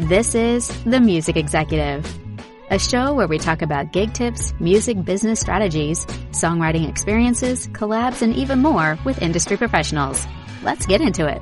This is The Music Executive, a show where we talk about gig tips, music business strategies, songwriting experiences, collabs, and even more with industry professionals. Let's get into it.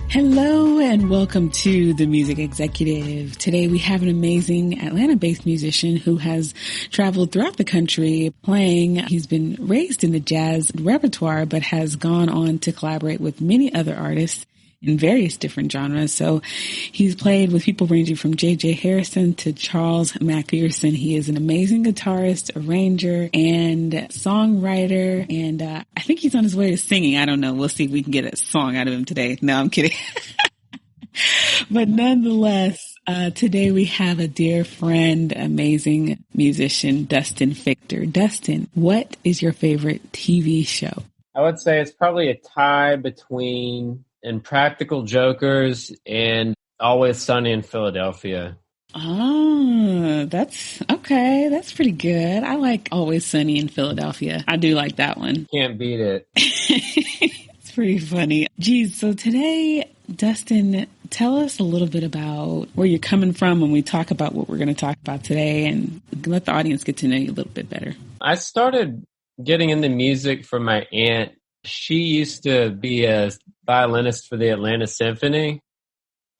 Hello and welcome to The Music Executive. Today we have an amazing Atlanta-based musician who has traveled throughout the country playing. He's been raised in the jazz repertoire, but has gone on to collaborate with many other artists in various different genres. So he's played with people ranging from J.J. Harrison to Charles McPherson. He is an amazing guitarist, arranger, and songwriter. And I think he's on his way to singing. I don't know. We'll see if we can get a song out of him today. No, I'm kidding. But nonetheless, today we have a dear friend, amazing musician, Dustin Fichter. Dustin, what is your favorite TV show? I would say it's probably a tie between Impractical Jokers and Always Sunny in Philadelphia. Oh, that's okay. That's pretty good. I like Always Sunny in Philadelphia. I do like that one. Can't beat it. It's pretty funny. Geez, so today, Dustin, tell us a little bit about where you're coming from when we talk about what we're going to talk about today, and let the audience get to know you a little bit better. I started getting into music from my aunt. She used to be a violinist for the Atlanta Symphony,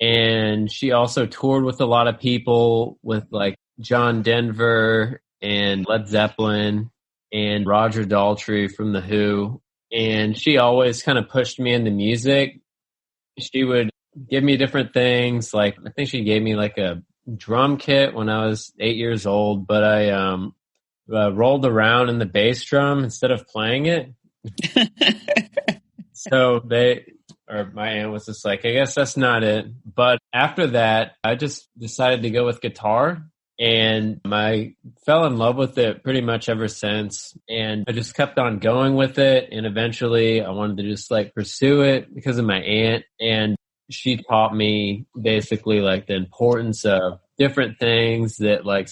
and she also toured with a lot of people, with like John Denver and Led Zeppelin and Roger Daltrey from The Who. And she always kind of pushed me into music. She would give me different things. Like, I think she gave me like a drum kit when I was 8 years old, but I rolled around in the bass drum instead of playing it. So my aunt was just like, I guess that's not it. But after that, I just decided to go with guitar, and I fell in love with it pretty much ever since. And I just kept on going with it. And eventually I wanted to just like pursue it because of my aunt. And she taught me basically like the importance of different things that like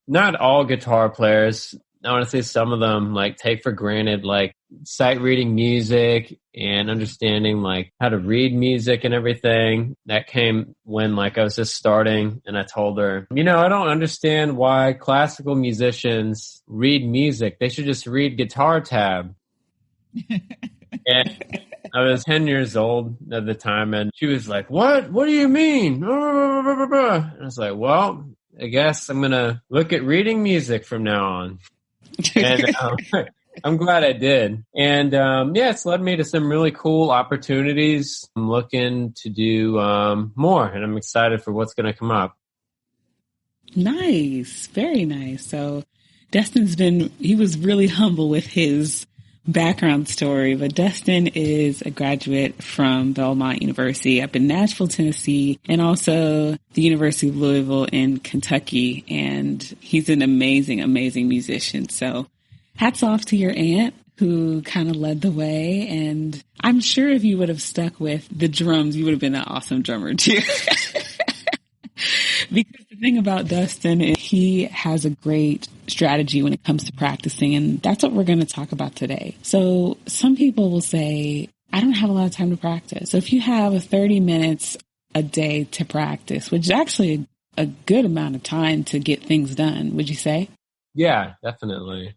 not all guitar players, I want to say some of them like take for granted, like sight reading music and understanding like how to read music and everything. That came when like I was just starting, and I told her, I don't understand why classical musicians read music. They should just read guitar tab. And I was 10 years old at the time, and she was like, what do you mean? And I was like, well, I guess I'm going to look at reading music from now on. And I'm glad I did. And it's led me to some really cool opportunities. I'm looking to do more, and I'm excited for what's going to come up. Nice. Very nice. So he was really humble with his background story, but Dustin is a graduate from Belmont University up in Nashville, Tennessee, and also the University of Louisville in Kentucky. And he's an amazing, amazing musician. So hats off to your aunt who kind of led the way. And I'm sure if you would have stuck with the drums, you would have been an awesome drummer too. Because the thing about Dustin is he has a great strategy when it comes to practicing, and that's what we're going to talk about today. So some people will say, I don't have a lot of time to practice. So if you have 30 minutes a day to practice, which is actually a good amount of time to get things done, would you say? Yeah, definitely.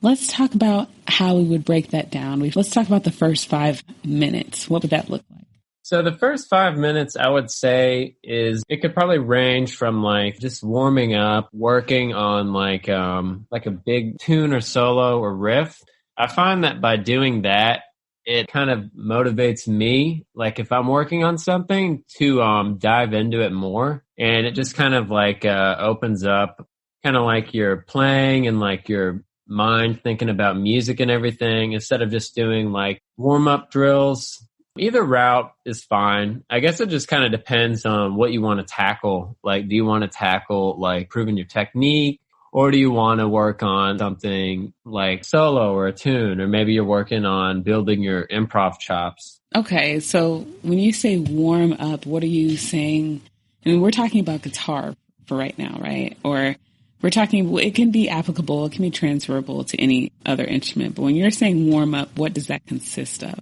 Let's talk about how we would break that down. Let's talk about the first 5 minutes. What would that look like? So the first 5 minutes, I would say, it could probably range from like just warming up, working on like a big tune or solo or riff. I find that by doing that, it kind of motivates me, like if I'm working on something, to dive into it more. And it just kind of like opens up kind of like you're playing and like your mind thinking about music and everything, instead of just doing like warm-up drills. Either route is fine. I guess it just kind of depends on what you want to tackle. Like, do you want to tackle like improving your technique, or do you want to work on something like solo or a tune, or maybe you're working on building your improv chops? Okay, so when you say warm up, what are you saying? I mean, we're talking about guitar for right now, right? Or we're talking, it can be applicable, it can be transferable to any other instrument. But when you're saying warm up, what does that consist of?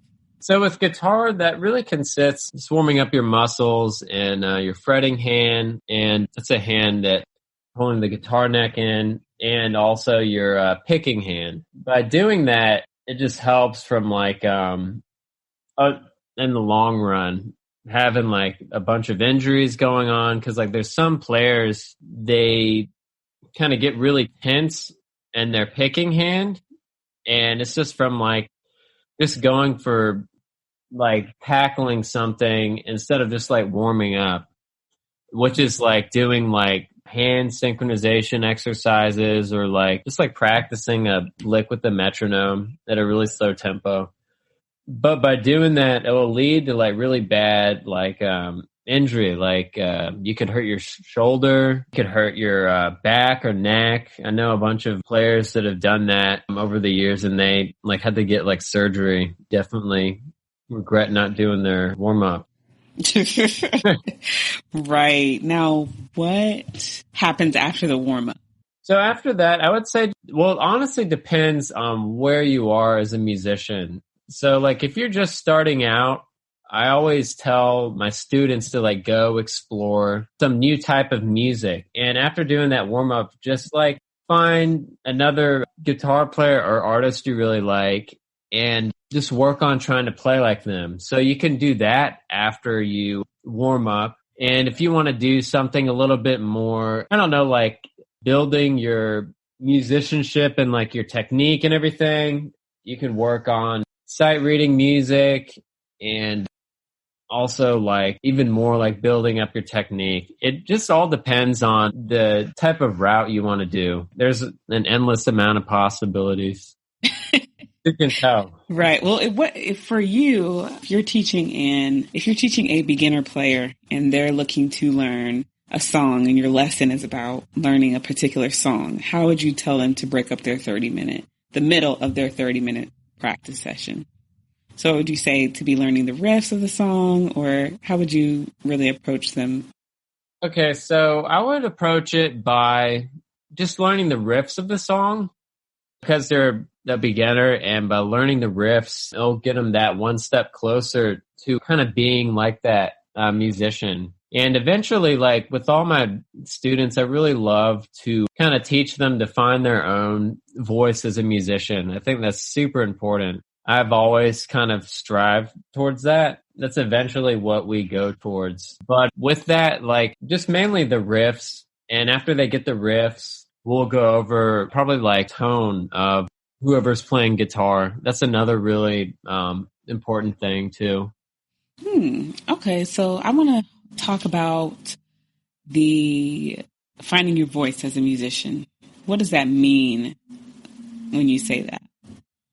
So with guitar, that really consists just warming up your muscles and your fretting hand, and that's a hand that pulling the guitar neck in, and also your picking hand. By doing that, it just helps from like in the long run having like a bunch of injuries going on, because like there's some players, they kind of get really tense in their picking hand, and it's just from like just going for like tackling something instead of just like warming up, which is like doing like hand synchronization exercises or like just like practicing a lick with the metronome at a really slow tempo. But by doing that, it will lead to like really bad like injury. Like you could hurt your shoulder, you could hurt your back or neck. I know a bunch of players that have done that over the years, and they like had to get like surgery. Definitely regret not doing their warm up. Right. Now, what happens after the warm up? So after that, I would say, well, it honestly depends on where you are as a musician. So like if you're just starting out, I always tell my students to like go explore some new type of music. And after doing that warm up, just like find another guitar player or artist you really like and just work on trying to play like them. So you can do that after you warm up. And if you want to do something a little bit more, I don't know, like building your musicianship and like your technique and everything, you can work on sight reading music and also like even more like building up your technique. It just all depends on the type of route you want to do. There's an endless amount of possibilities. You can tell. Right. Well, for you, if you're teaching a beginner player and they're looking to learn a song and your lesson is about learning a particular song, how would you tell them to break up the middle of their 30-minute practice session? So would you say to be learning the riffs of the song, or how would you really approach them? Okay, so I would approach it by just learning the riffs of the song, because they're a beginner, and by learning the riffs, it'll get them that one step closer to kind of being like that musician. And eventually, like with all my students, I really love to kind of teach them to find their own voice as a musician. I think that's super important. I've always kind of strived towards that. That's eventually what we go towards. But with that, like just mainly the riffs. And after they get the riffs, we'll go over probably like tone of whoever's playing guitar. That's another really important thing too. Okay, so I want to talk about the finding your voice as a musician. What does that mean when you say that?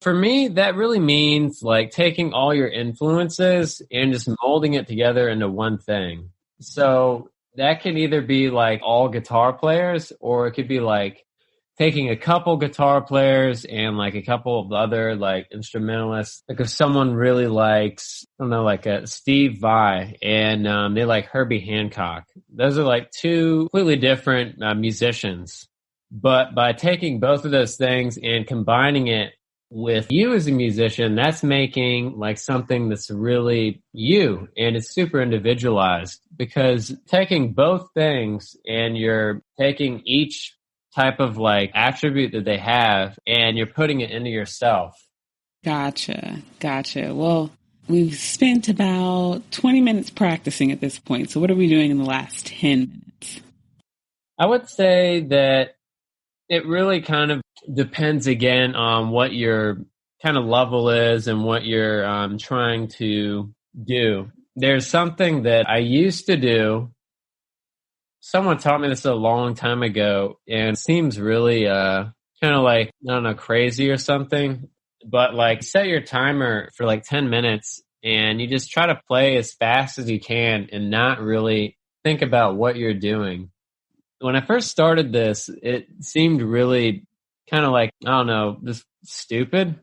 For me, that really means like taking all your influences and just molding it together into one thing. So that can either be like all guitar players, or it could be like taking a couple guitar players and like a couple of other like instrumentalists. Like if someone really likes, I don't know, like a Steve Vai and they like Herbie Hancock. Those are like two completely different musicians. But by taking both of those things and combining it with you as a musician, that's making like something that's really you, and it's super individualized, because taking both things and you're taking each type of like attribute that they have and you're putting it into yourself. Gotcha. Well, we've spent about 20 minutes practicing at this point. So what are we doing in the last 10 minutes? I would say that it really kind of depends again on what your kind of level is and what you're trying to do. There's something that I used to do. Someone taught me this a long time ago, and it seems really kind of like, I don't know, crazy or something. But like set your timer for like 10 minutes and you just try to play as fast as you can and not really think about what you're doing. When I first started this, it seemed really kind of like, I don't know, just stupid,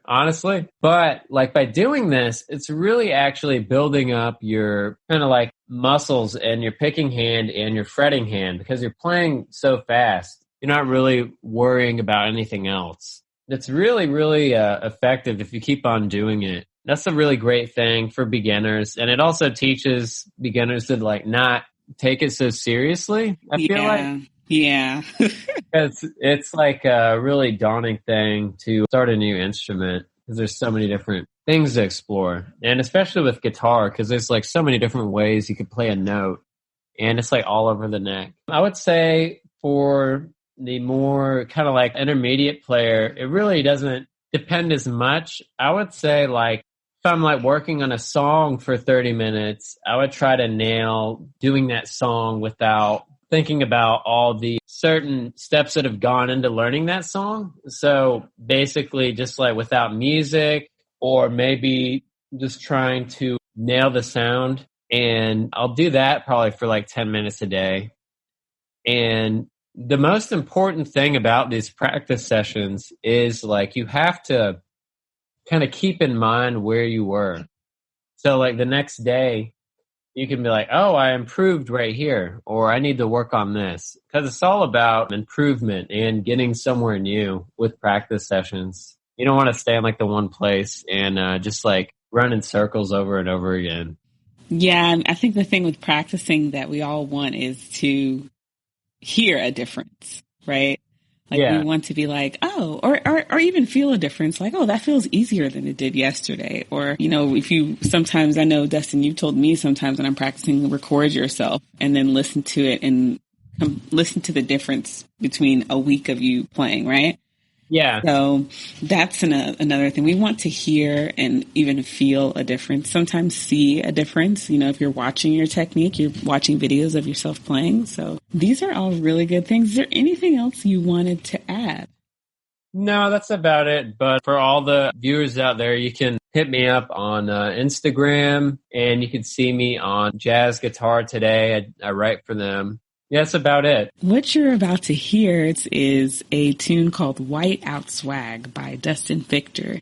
honestly. But like by doing this, it's really actually building up your kind of like muscles and your picking hand and your fretting hand, because you're playing so fast. You're not really worrying about anything else. It's really, really effective if you keep on doing it. That's a really great thing for beginners. And it also teaches beginners to like not take it so seriously. I feel like. Yeah. Because it's like a really daunting thing to start a new instrument because there's so many different things to explore. And especially with guitar, because there's like so many different ways you could play a note and it's like all over the neck. I would say for the more kind of like intermediate player, it really doesn't depend as much. I would say like if I'm like working on a song for 30 minutes, I would try to nail doing that song without thinking about all the certain steps that have gone into learning that song. So basically just like without music or maybe just trying to nail the sound. And I'll do that probably for like 10 minutes a day. And the most important thing about these practice sessions is like you have to kind of keep in mind where you were. So like the next day, you can be like, oh, I improved right here, or I need to work on this. Because it's all about improvement and getting somewhere new with practice sessions. You don't want to stay in like the one place and just like run in circles over and over again. Yeah, and I think the thing with practicing that we all want is to hear a difference, right? Like we want to be like, oh, or even feel a difference. Like, oh, that feels easier than it did yesterday. Or, you know, sometimes I know, Dustin, you've told me sometimes when I'm practicing, record yourself and then listen to it and listen to the difference between a week of you playing, right? Yeah. So that's another thing. We want to hear and even feel a difference, sometimes see a difference. You know, if you're watching your technique, you're watching videos of yourself playing. So these are all really good things. Is there anything else you wanted to add? No, that's about it. But for all the viewers out there, you can hit me up on Instagram and you can see me on Jazz Guitar Today. I write for them. Yeah, that's about it. What you're about to hear is a tune called White Out Swag by Dustin Fichter.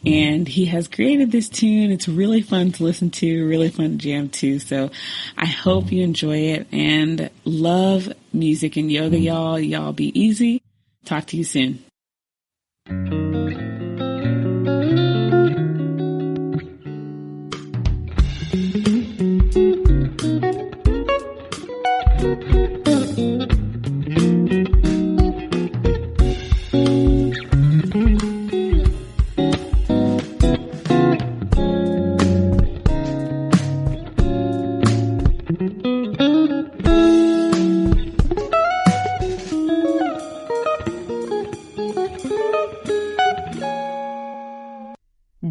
And he has created this tune. It's really fun to listen to, really fun to jam to. So I hope you enjoy it and love music and yoga, y'all. Y'all be easy. Talk to you soon.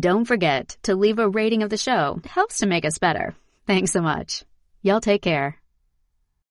Don't forget to leave a rating of the show. It helps to make us better. Thanks so much. Y'all take care.